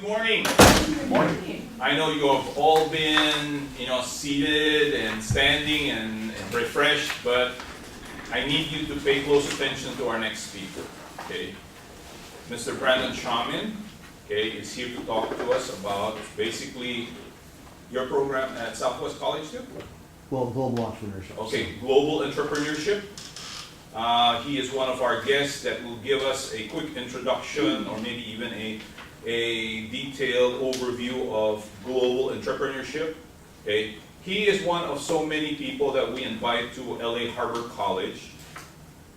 Good morning. Good morning. I know you have all been, seated and standing and refreshed, but I need you to pay close attention to our next speaker. Okay, Mr. Brandon Shamim, is here to talk to us about basically your program at Southwest College too. Well, global entrepreneurship. Okay, global entrepreneurship. He is one of our guests that will give us a quick introduction or maybe even a detailed overview of global entrepreneurship. Okay, he is one of so many people that we invite to LA Harbor College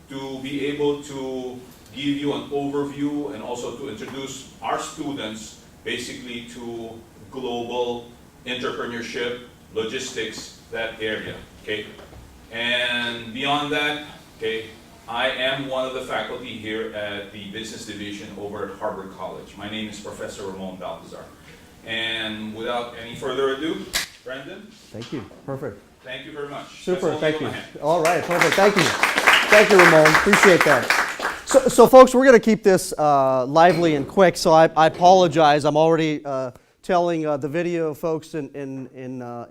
to be able to give you an overview and also to introduce our students basically to global entrepreneurship, logistics, that area. Okay, and beyond that, okay, I am one of the faculty here at the Business Division over at Harvard College. My name is Professor Ramon Balthazar. And without any further ado, Brandon. Thank you. Perfect. Thank you very much. Super. Thank you. All right. Perfect. Thank you. Thank you, Ramon. Appreciate that. So folks, we're going to keep this lively and quick. So I apologize. I'm already telling the video folks in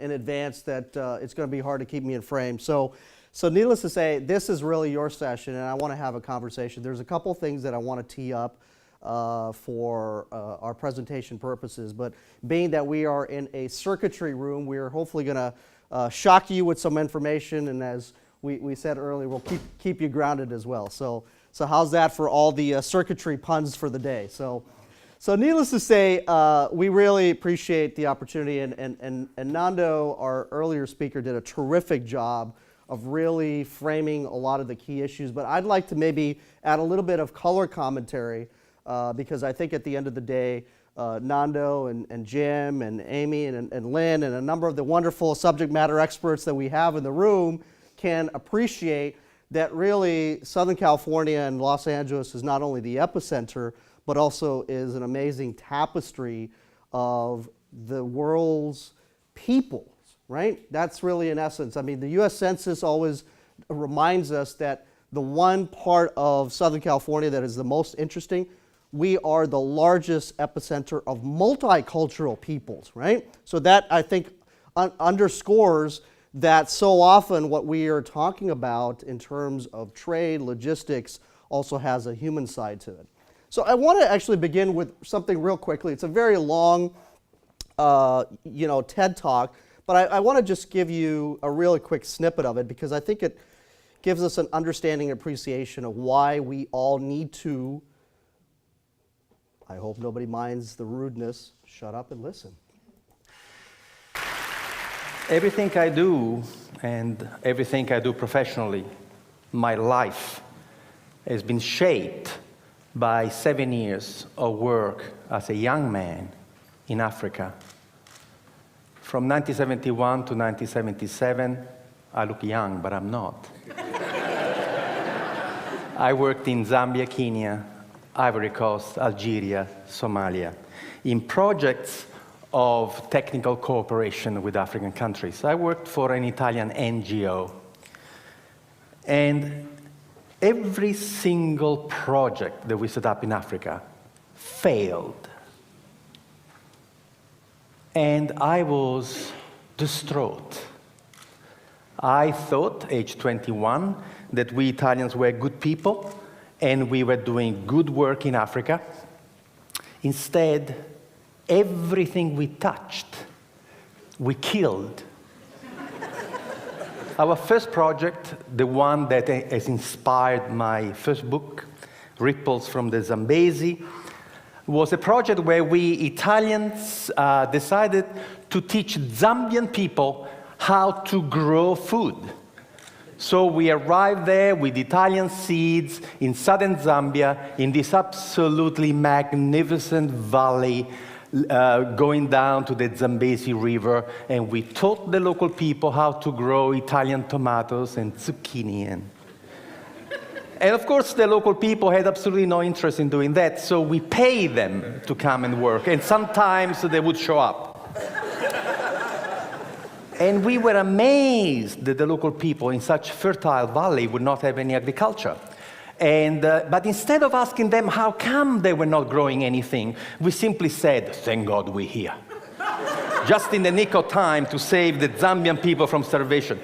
advance that it's going to be hard to keep me in frame. So needless to say, this is really your session, and I want to have a conversation. There's a couple things that I want to tee up for our presentation purposes, but being that we are in a circuitry room, we're hopefully going to shock you with some information, and as we said earlier, we'll keep you grounded as well. So how's that for all the circuitry puns for the day? So needless to say, we really appreciate the opportunity, and Nando, our earlier speaker, did a terrific job of really framing a lot of the key issues, but I'd like to maybe add a little bit of color commentary because I think at the end of the day, Nando and Jim and Amy and Lynn and a number of the wonderful subject matter experts that we have in the room can appreciate that really Southern California and Los Angeles is not only the epicenter, but also is an amazing tapestry of the world's people. Right? That's really in essence. I mean, the U.S. Census always reminds us that the one part of Southern California that is the most interesting, we are the largest epicenter of multicultural peoples, right? So that, I think, underscores that so often what we are talking about in terms of trade, logistics, also has a human side to it. So I want to actually begin with something real quickly. It's a very long, TED Talk, but I want to just give you a really quick snippet of it because I think it gives us an understanding and appreciation of why we all need to, I hope nobody minds the rudeness, shut up and listen. Everything I do and everything I do professionally, my life has been shaped by 7 years of work as a young man in Africa. From 1971 to 1977, I look young, but I'm not. I worked in Zambia, Kenya, Ivory Coast, Algeria, Somalia, in projects of technical cooperation with African countries. I worked for an Italian NGO. And every single project that we set up in Africa failed. And I was distraught. I thought, age 21, that we Italians were good people and we were doing good work in Africa. Instead, everything we touched, we killed. Our first project, the one that has inspired my first book, Ripples from the Zambezi, was a project where we Italians decided to teach Zambian people how to grow food. So we arrived there with Italian seeds in southern Zambia, in this absolutely magnificent valley going down to the Zambezi River, and we taught the local people how to grow Italian tomatoes and zucchini. And of course, the local people had absolutely no interest in doing that, so we paid them to come and work, and sometimes they would show up. And we were amazed that the local people in such fertile valley would not have any agriculture. But instead of asking them how come they were not growing anything, we simply said, thank God we're here. Just in the nick of time to save the Zambian people from starvation.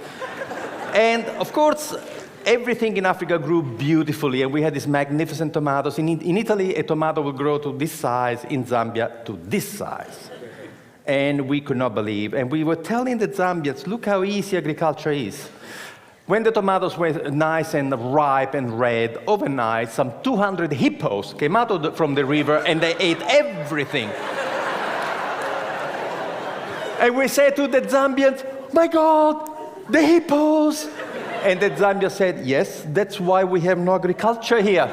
And of course, everything in Africa grew beautifully, and we had these magnificent tomatoes. In Italy, a tomato will grow to this size, in Zambia, to this size. And we could not believe. And we were telling the Zambians, look how easy agriculture is. When the tomatoes were nice and ripe and red, overnight, some 200 hippos came out from the river, and they ate everything. And we said to the Zambians, my God, the hippos! And the Zambia said, yes, that's why we have no agriculture here.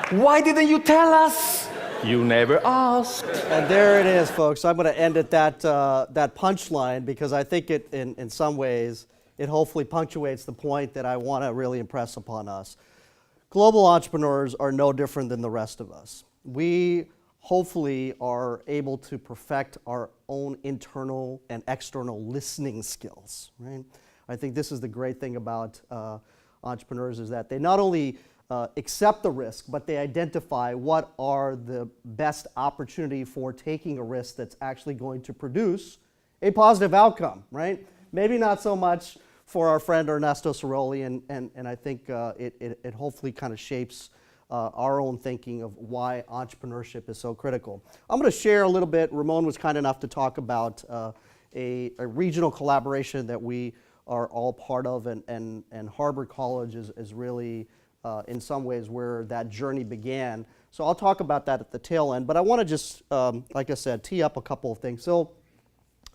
Why didn't you tell us? You never asked. And there it is, folks. I'm going to end at that punchline because I think it, in some ways, it hopefully punctuates the point that I want to really impress upon us. Global entrepreneurs are no different than the rest of us. We hopefully are able to perfect our own internal and external listening skills, right? I think this is the great thing about entrepreneurs is that they not only accept the risk, but they identify what are the best opportunity for taking a risk that's actually going to produce a positive outcome, right? Maybe not so much for our friend Ernesto Ciroli, and I think it hopefully kind of shapes our own thinking of why entrepreneurship is so critical. I'm going to share a little bit. Ramon was kind enough to talk about a regional collaboration that we are all part of, and Harvard College is really, in some ways, where that journey began. So I'll talk about that at the tail end, but I want to just, like I said, tee up a couple of things. So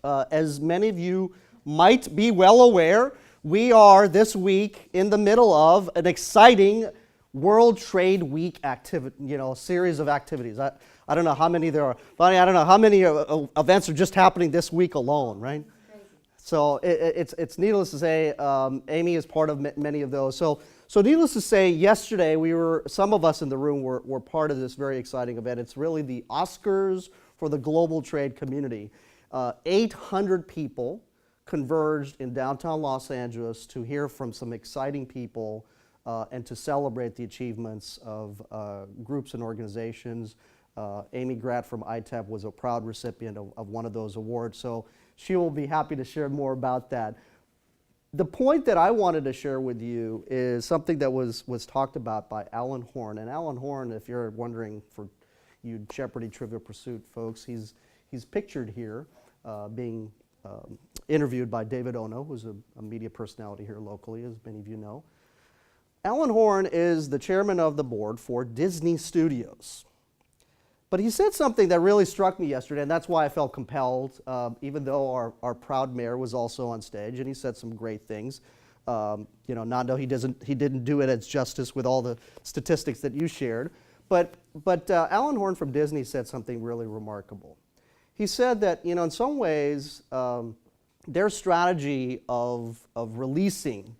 as many of you might be well aware, we are this week in the middle of an exciting World Trade Week series of activities. I don't know how many there are. Bonnie, I don't know how many events are just happening this week alone, right? So it's needless to say, Amy is part of many of those. So needless to say, yesterday some of us in the room were part of this very exciting event. It's really the Oscars for the global trade community. 800 people converged in downtown Los Angeles to hear from some exciting people and to celebrate the achievements of groups and organizations. Amy Gratt from ITEP was a proud recipient of one of those awards, so she will be happy to share more about that. The point that I wanted to share with you is something that was talked about by Alan Horn. And Alan Horn, if you're wondering, for you Jeopardy Trivia Pursuit folks, he's pictured here being interviewed by David Ono, who's a media personality here locally, as many of you know. Alan Horn is the chairman of the board for Disney Studios. But he said something that really struck me yesterday, and that's why I felt compelled, even though our proud mayor was also on stage, and he said some great things. Nando, he didn't do it as justice with all the statistics that you shared. But Alan Horn from Disney said something really remarkable. He said that, in some ways, their strategy of releasing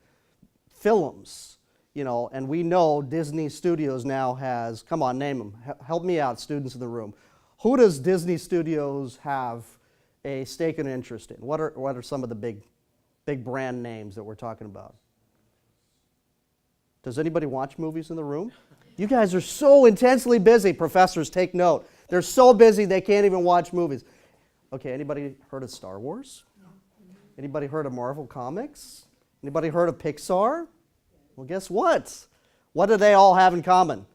films, and we know Disney Studios now has, come on, name them. Help me out, students in the room. Who does Disney Studios have a stake and interest in? What are some of the big brand names that we're talking about? Does anybody watch movies in the room? You guys are so intensely busy. Professors, take note. They're so busy they can't even watch movies. Okay, anybody heard of Star Wars? No. Anybody heard of Marvel Comics? Anybody heard of Pixar? Well, guess what? What do they all have in common?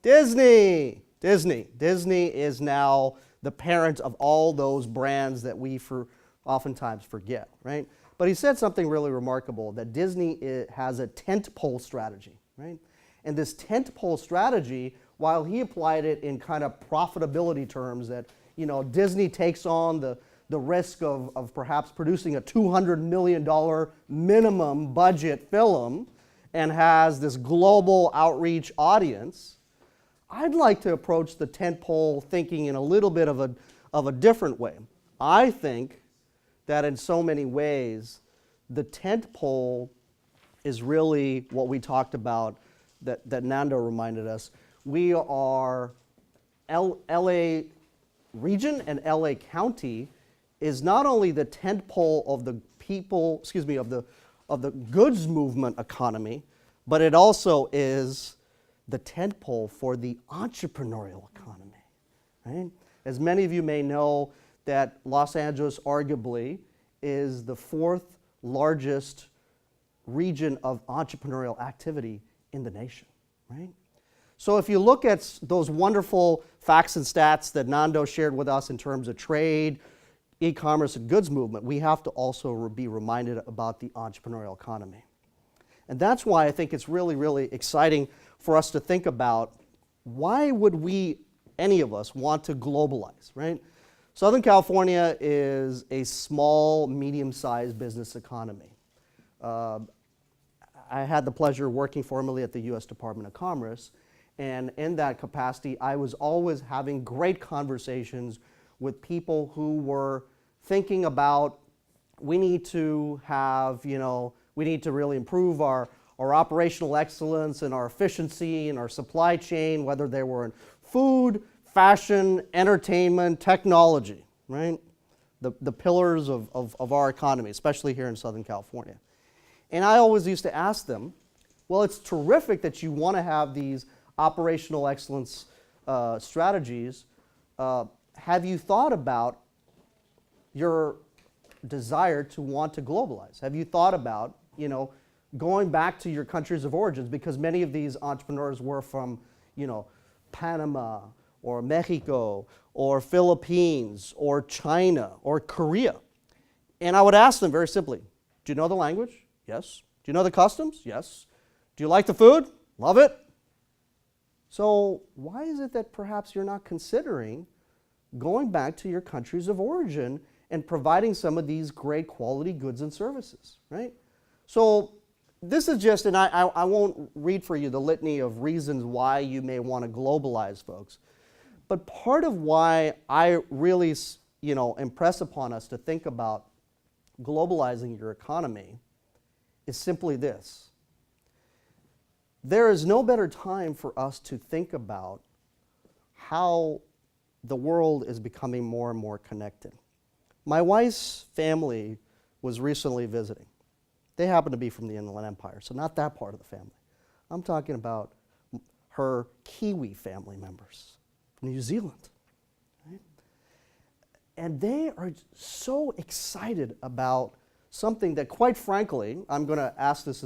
Disney. Disney is now the parent of all those brands that we oftentimes forget, right? But he said something really remarkable, that Disney has a tentpole strategy, right? And this tentpole strategy, while he applied it in kind of profitability terms, that Disney takes on the risk of perhaps producing a $200 million minimum budget film and has this global outreach audience, I'd like to approach the tentpole thinking in a little bit of a different way. I think that in so many ways, the tentpole is really what we talked about that Nando reminded us. We are LA region and LA County is not only the tentpole of the people, of the goods movement economy, but it also is the tentpole for the entrepreneurial economy, right? As many of you may know, that Los Angeles arguably is the fourth largest region of entrepreneurial activity in the nation, right? So if you look at those wonderful facts and stats that Nando shared with us in terms of trade, e-commerce, and goods movement, we have to also be reminded about the entrepreneurial economy. And that's why I think it's really, really exciting for us to think about why would we, any of us, want to globalize, right? Southern California is a small, medium-sized business economy. I had the pleasure of working formerly at the U.S. Department of Commerce, and in that capacity, I was always having great conversations with people who were thinking about, we need to have, we need to really improve our operational excellence and our efficiency and our supply chain, whether they were in food, fashion, entertainment, technology, right? The pillars of our economy, especially here in Southern California. And I always used to ask them, well, it's terrific that you want to have these operational excellence strategies. Have you thought about your desire to want to globalize? Have you thought about, going back to your countries of origins? Because many of these entrepreneurs were from, Panama or Mexico or Philippines or China or Korea. And I would ask them very simply, do you know the language? Yes. Do you know the customs? Yes. Do you like the food? Love it. So why is it that perhaps you're not considering going back to your countries of origin and providing some of these great quality goods and services, right? So this is just, and I won't read for you the litany of reasons why you may want to globalize, folks. But part of why I really, impress upon us to think about globalizing your economy is simply this. There is no better time for us to think about how the world is becoming more and more connected. My wife's family was recently visiting. They happen to be from the Inland Empire, so not that part of the family. I'm talking about her Kiwi family members from New Zealand. Right? And they are so excited about something that, quite frankly, I'm going to ask this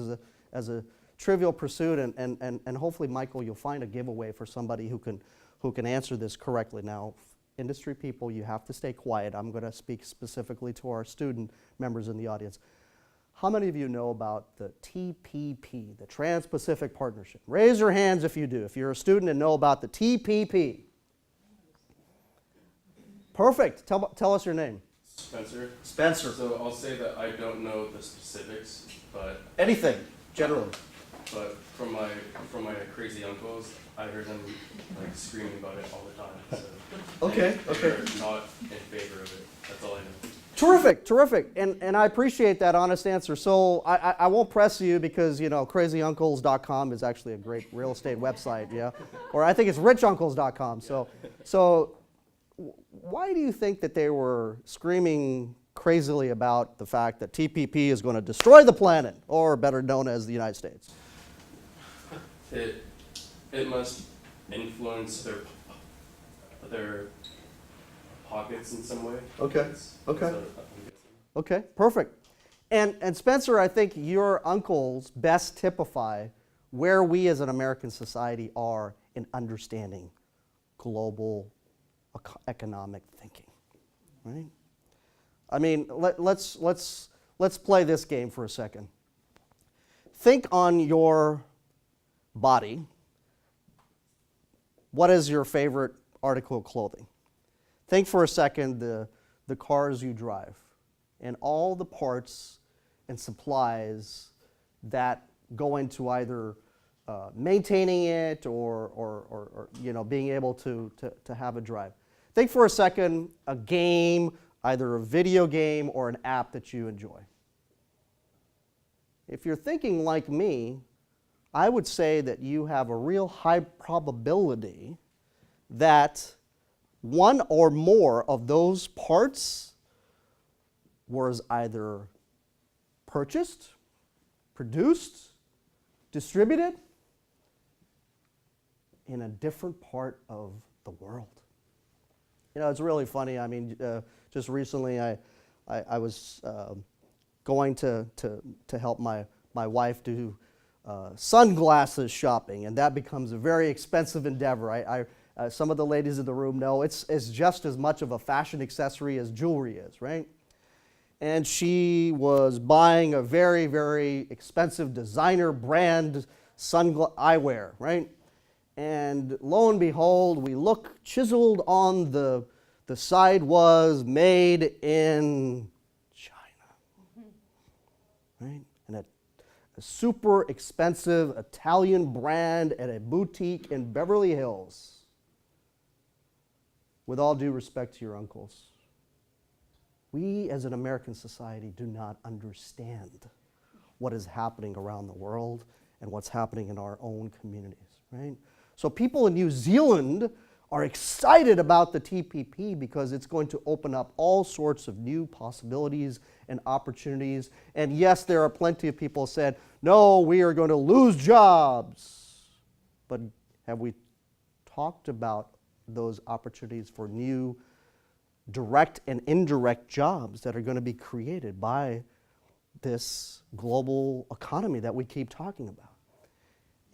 as a trivial pursuit, and hopefully, Michael, you'll find a giveaway for somebody who can answer this correctly. Now, industry people, you have to stay quiet. I'm going to speak specifically to our student members in the audience. How many of you know about the TPP, the Trans-Pacific Partnership? Raise your hands if you do, if you're a student and know about the TPP. Perfect. Tell us your name. Spencer. Spencer. So I'll say that I don't know the specifics, but Anything, generally. But from my crazy uncles, I heard them screaming about it all the time. So Okay. they're not in favor of it. That's all I know. Terrific. And I appreciate that honest answer. So I won't press you because, crazyuncles.com is actually a great real estate website, yeah? Or I think it's richuncles.com. So why do you think that they were screaming crazily about the fact that TPP is going to destroy the planet, or better known as the United States? It must influence their pockets in some way. Okay. So I'm guessing. Okay, perfect. And Spencer, I think your uncles best typify where we as an American society are in understanding global economic thinking, right? I mean, let's play this game for a second. Think on your body. What is your favorite article of clothing? Think for a second the cars you drive and all the parts and supplies that go into either maintaining it or being able to have a drive. Think for a second a game, either a video game or an app that you enjoy. If you're thinking like me, I would say that you have a real high probability that one or more of those parts was either purchased, produced, distributed in a different part of the world. You know, it's really funny. I mean, just recently I was going to help my wife do sunglasses shopping, and that becomes a very expensive endeavor. Some of the ladies in the room know it's just as much of a fashion accessory as jewelry is, right? And she was buying a very, very expensive designer brand eyewear, right? And lo and behold, we look, chiseled on the side was made in China, right? And a super expensive Italian brand at a boutique in Beverly Hills. With all due respect to your uncles, we as an American society do not understand what is happening around the world and what's happening in our own communities, right? So people in New Zealand are excited about the TPP because it's going to open up all sorts of new possibilities and opportunities. And yes, there are plenty of people who said, no, we are going to lose jobs. But have we talked about those opportunities for new direct and indirect jobs that are going to be created by this global economy that we keep talking about?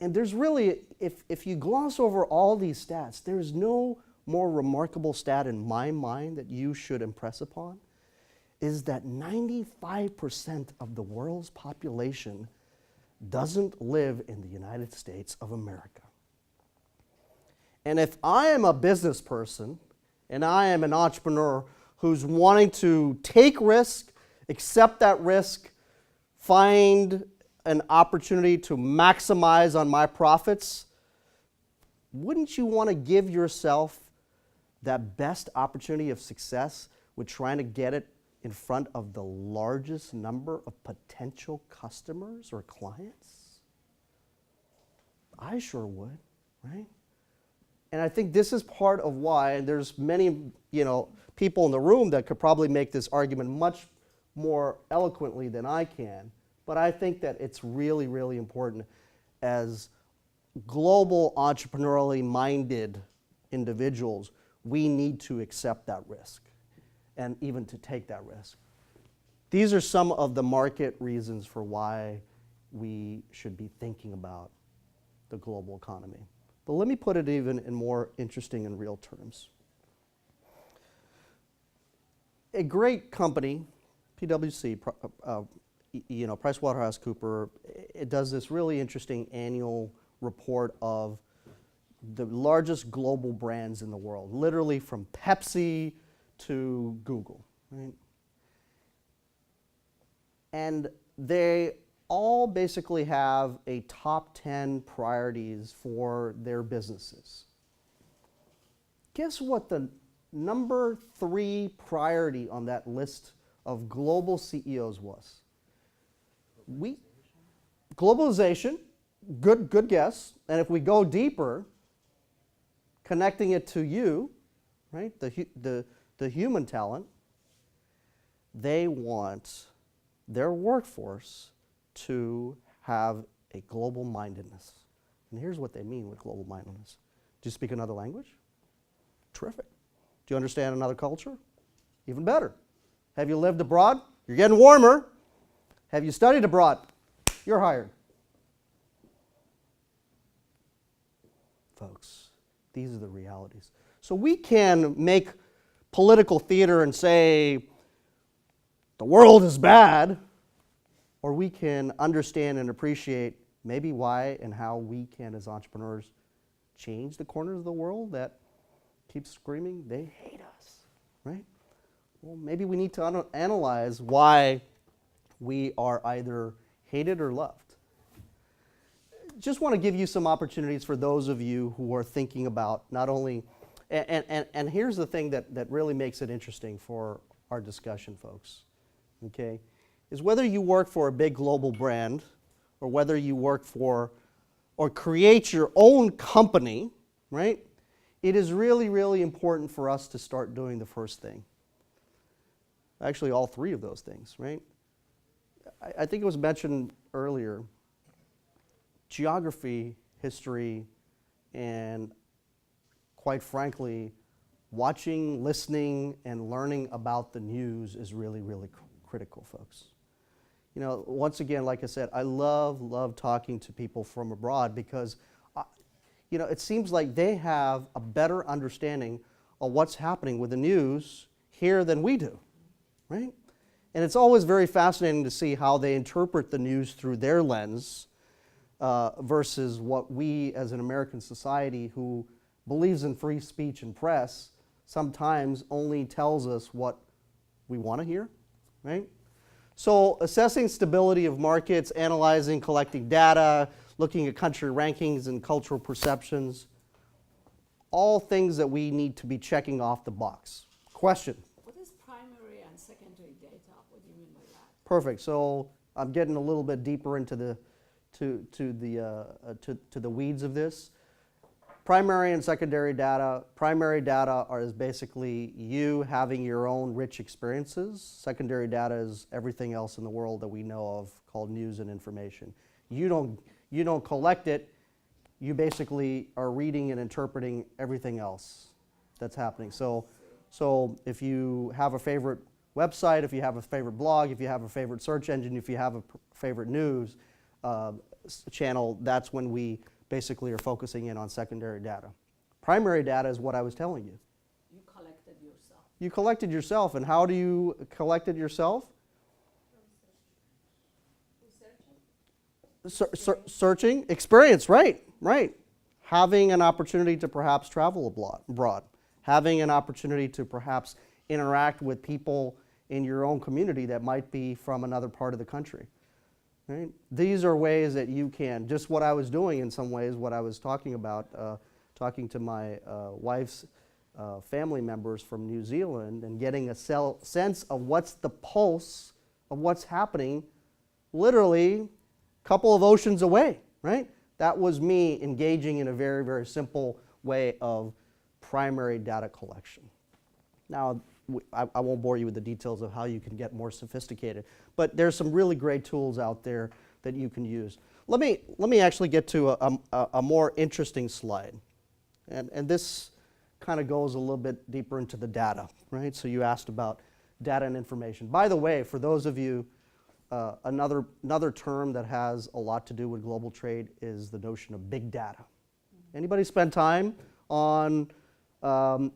And there's really, if you gloss over all these stats, there's no more remarkable stat in my mind that you should impress upon, is that 95% of the world's population doesn't live in the United States of America. And if I am a business person and I am an entrepreneur who's wanting to take risk, accept that risk, find an opportunity to maximize on my profits, wouldn't you want to give yourself that best opportunity of success with trying to get it in front of the largest number of potential customers or clients? I sure would, right? And I think this is part of why, and there's many, people in the room that could probably make this argument much more eloquently than I can, but I think that it's really, really important as global entrepreneurially minded individuals, we need to accept that risk and even to take that risk. These are some of the market reasons for why we should be thinking about the global economy. But let me put it even in more interesting and real terms. A great company, PwC, PricewaterhouseCoopers, it does this really interesting annual report of the largest global brands in the world, literally from Pepsi to Google, right? And they all basically have a top 10 priorities for their businesses. Guess what the number 3 priority on that list of global CEOs was? Globalization, good guess. And if we go deeper, connecting it to you, right, the human talent, they want their workforce to have a global mindedness. And here's what they mean with global mindedness. Do you speak another language? Terrific. Do you understand another culture? Even better. Have you lived abroad? You're getting warmer. Have you studied abroad? You're hired. Folks, these are the realities. So we can make political theater and say the world is bad, or we can understand and appreciate maybe why and how we can, as entrepreneurs, change the corners of the world that keep screaming, they hate us, right? Well, maybe we need to analyze why we are either hated or loved. Just want to give you some opportunities for those of you who are thinking about not only, and here's the thing that really makes it interesting for our discussion, folks, okay, is whether you work for a big global brand or whether you work for or create your own company, right? It is really, really important for us to start doing the first thing. Actually, all 3 of those things, right? I think it was mentioned earlier. geography, history, and quite frankly, watching, listening, and learning about the news is really, really critical, folks. You know, once again, like I said, I love talking to people from abroad because, you know, it seems like they have a better understanding of what's happening with the news here than we do, right? And it's always very fascinating to see how they interpret the news through their lens versus what we as an American society who believes in free speech and press sometimes only tells us what we want to hear, right? So assessing stability of markets, analyzing, collecting data, looking at country rankings and cultural perceptions, all things that we need to be checking off the box. Question? What is primary and secondary data? What do you mean by that? Perfect. So I'm getting a little bit deeper into the the weeds of this. Primary and secondary data. Primary data is basically you having your own rich experiences. Secondary data is everything else in the world that we know of called news and information. You don't collect it. You basically are reading and interpreting everything else that's happening. So if you have a favorite website, if you have a favorite blog, if you have a favorite search engine, if you have a favorite news channel, that's when we basically are focusing in on secondary data. Primary data is what I was telling you. You collected yourself. You collected yourself, and how do you collect it yourself? Searching, experience, right. Having an opportunity to perhaps travel abroad, having an opportunity to perhaps interact with people in your own community that might be from another part of the country. Right? These are ways that you can, just what I was doing in some ways, what I was talking about, talking to my wife's family members from New Zealand and getting a sense of what's the pulse of what's happening literally a couple of oceans away, right? That was me engaging in a very, very simple way of primary data collection. Now, I won't bore you with the details of how you can get more sophisticated, but there's some really great tools out there that you can use. Let me actually get to a more interesting slide, and this kind of goes a little bit deeper into the data, right? So you asked about data and information. By the way, for those of you, another term that has a lot to do with global trade is the notion of big data. Anybody spend time on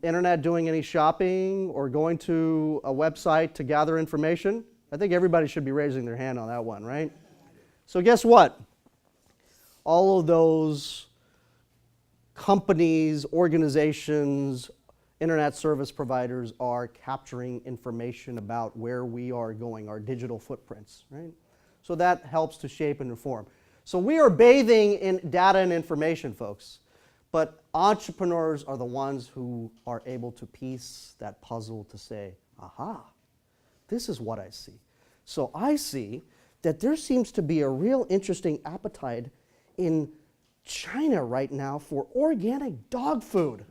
internet doing any shopping or going to a website to gather information? I think everybody should be raising their hand on that one, right? So guess what? All of those companies, organizations, internet service providers are capturing information about where we are going, our digital footprints, right? So that helps to shape and inform. So we are bathing in data and information, folks. But entrepreneurs are the ones who are able to piece that puzzle to say, aha, this is what I see. So I see that there seems to be a real interesting appetite in China right now for organic dog food.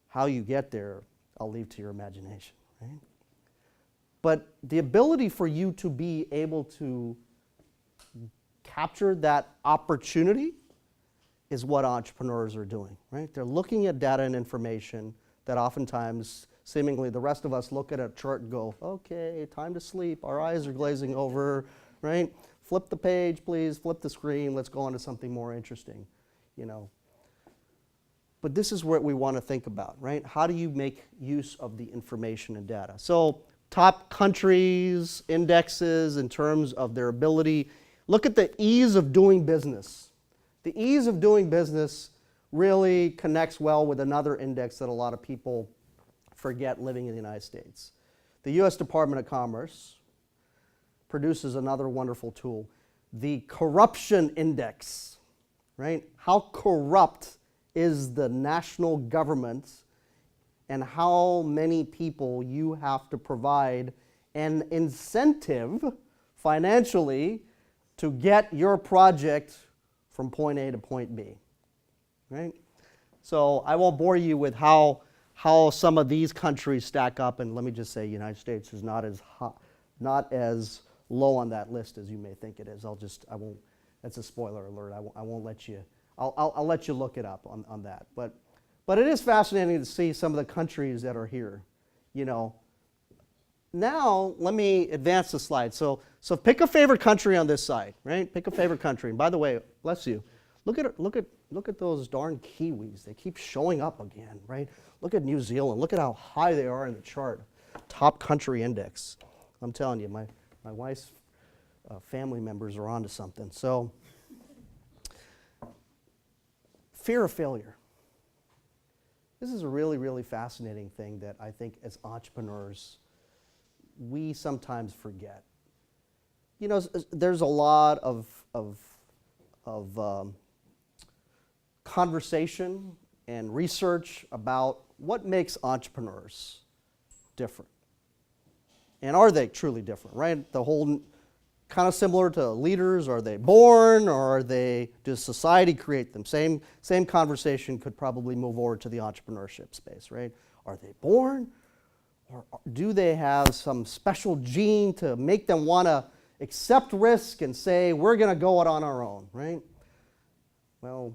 How you get there, I'll leave to your imagination, right? But the ability for you to be able to capture that opportunity is what entrepreneurs are doing, right? They're looking at data and information that oftentimes, seemingly, the rest of us look at a chart and go, okay, time to sleep, our eyes are glazing over, right? Flip the page, please, flip the screen, let's go on to something more interesting, you know. But this is what we want to think about, right? How do you make use of the information and data? So top countries, indexes in terms of their ability, look at the ease of doing business. The ease of doing business really connects well with another index that a lot of people forget living in the United States. The U.S. Department of Commerce produces another wonderful tool, the corruption index, right? How corrupt is the national government and how many people you have to provide an incentive financially to get your project from point A to point B, right? So I won't bore you with how some of these countries stack up, and let me just say, United States is not as low on that list as you may think it is. That's a spoiler alert. I won't let you, I'll let you look it up on that. But it is fascinating to see some of the countries that are here, you know. Now, let me advance the slide. So pick a favorite country on this side, right? Pick a favorite country. And by the way, bless you, look at those darn Kiwis. They keep showing up again, right? Look at New Zealand. Look at how high they are in the chart. Top country index. I'm telling you, my wife's family members are onto something. So, fear of failure. This is a really, really fascinating thing that I think as entrepreneurs, we sometimes forget. You know, there's a lot of conversation and research about what makes entrepreneurs different. And are they truly different, right? The whole kind of similar to leaders. Are they born, or does society create them? Same conversation could probably move over to the entrepreneurship space, right? Are they born, or do they have some special gene to make them want to accept risk and say, we're going to go it on our own, right? Well,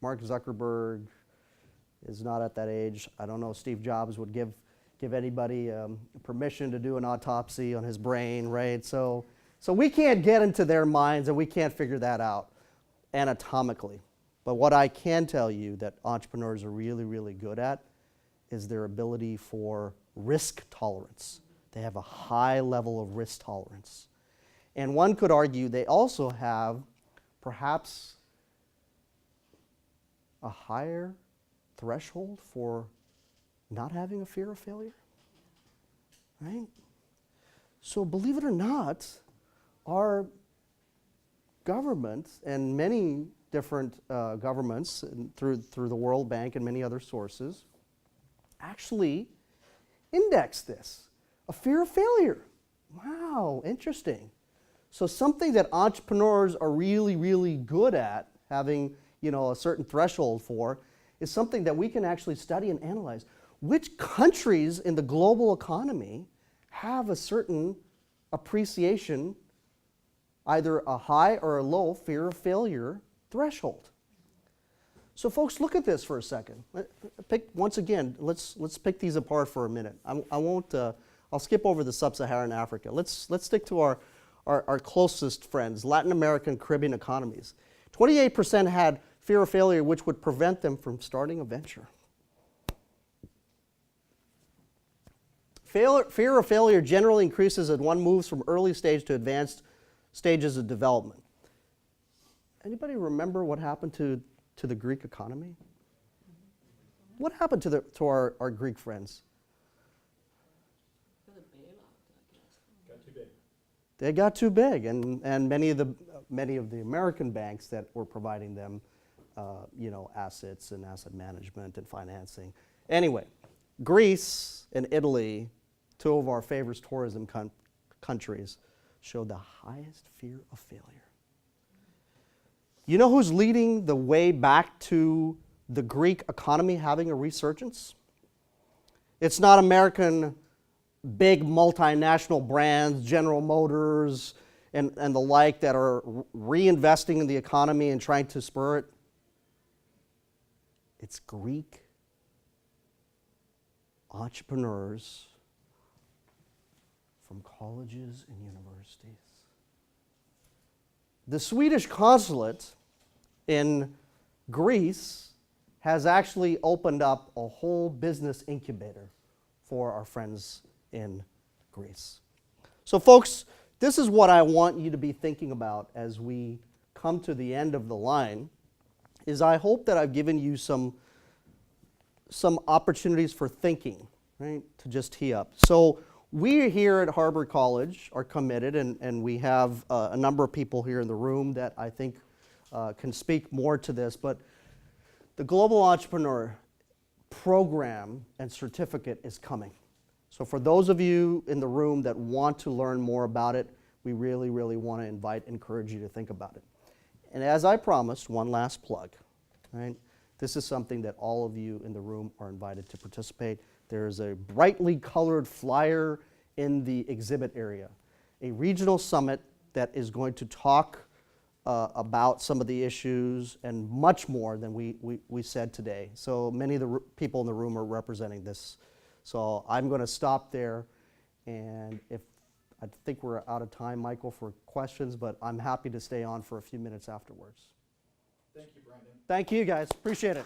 Mark Zuckerberg is not at that age. I don't know if Steve Jobs would give anybody permission to do an autopsy on his brain, right? So we can't get into their minds, and we can't figure that out anatomically. But what I can tell you that entrepreneurs are really, really good at is their ability for risk tolerance. They have a high level of risk tolerance. And one could argue they also have perhaps a higher threshold for not having a fear of failure, right? So believe it or not, our government and many different governments through the World Bank and many other sources actually index this, a fear of failure. Wow, interesting. So something that entrepreneurs are really, really good at having, you know, a certain threshold for is something that we can actually study and analyze. Which countries in the global economy have a certain appreciation, either a high or a low fear of failure threshold? So folks, look at this for a second. Once again, let's pick these apart for a minute. I'll skip over the sub-Saharan Africa. Let's stick to our closest friends, Latin American, Caribbean economies. 28% had fear of failure, which would prevent them from starting a venture. Fear of failure generally increases as one moves from early stage to advanced stages of development. Anybody remember what happened to the Greek economy? What happened to our Greek friends? For the bailout, I guess. Got too big. They got too big, and many of the American banks that were providing them, assets and asset management and financing. Anyway, Greece and Italy, two of our favorite tourism countries, showed the highest fear of failure. You know who's leading the way back to the Greek economy having a resurgence? It's not American big multinational brands, General Motors and the like, that are reinvesting in the economy and trying to spur it. It's Greek entrepreneurs from colleges and universities. The Swedish consulate in Greece has actually opened up a whole business incubator for our friends in Greece. So folks, this is what I want you to be thinking about as we come to the end of the line, is I hope that I've given you some opportunities for thinking, right, to just tee up. So we here at Harbor College are committed, and we have a number of people here in the room that I think can speak more to this, but the Global Entrepreneur Program and Certificate is coming. So for those of you in the room that want to learn more about it, we really, really want to encourage you to think about it. And as I promised, one last plug, right? This is something that all of you in the room are invited to participate. There is a brightly colored flyer in the exhibit area. a regional summit that is going to talk about some of the issues and much more than we said today. So many of the people in the room are representing this. So I'm going to stop there, and if I think we're out of time, Michael, for questions, but I'm happy to stay on for a few minutes afterwards. Thank you, Brandon. Thank you, guys. Appreciate it.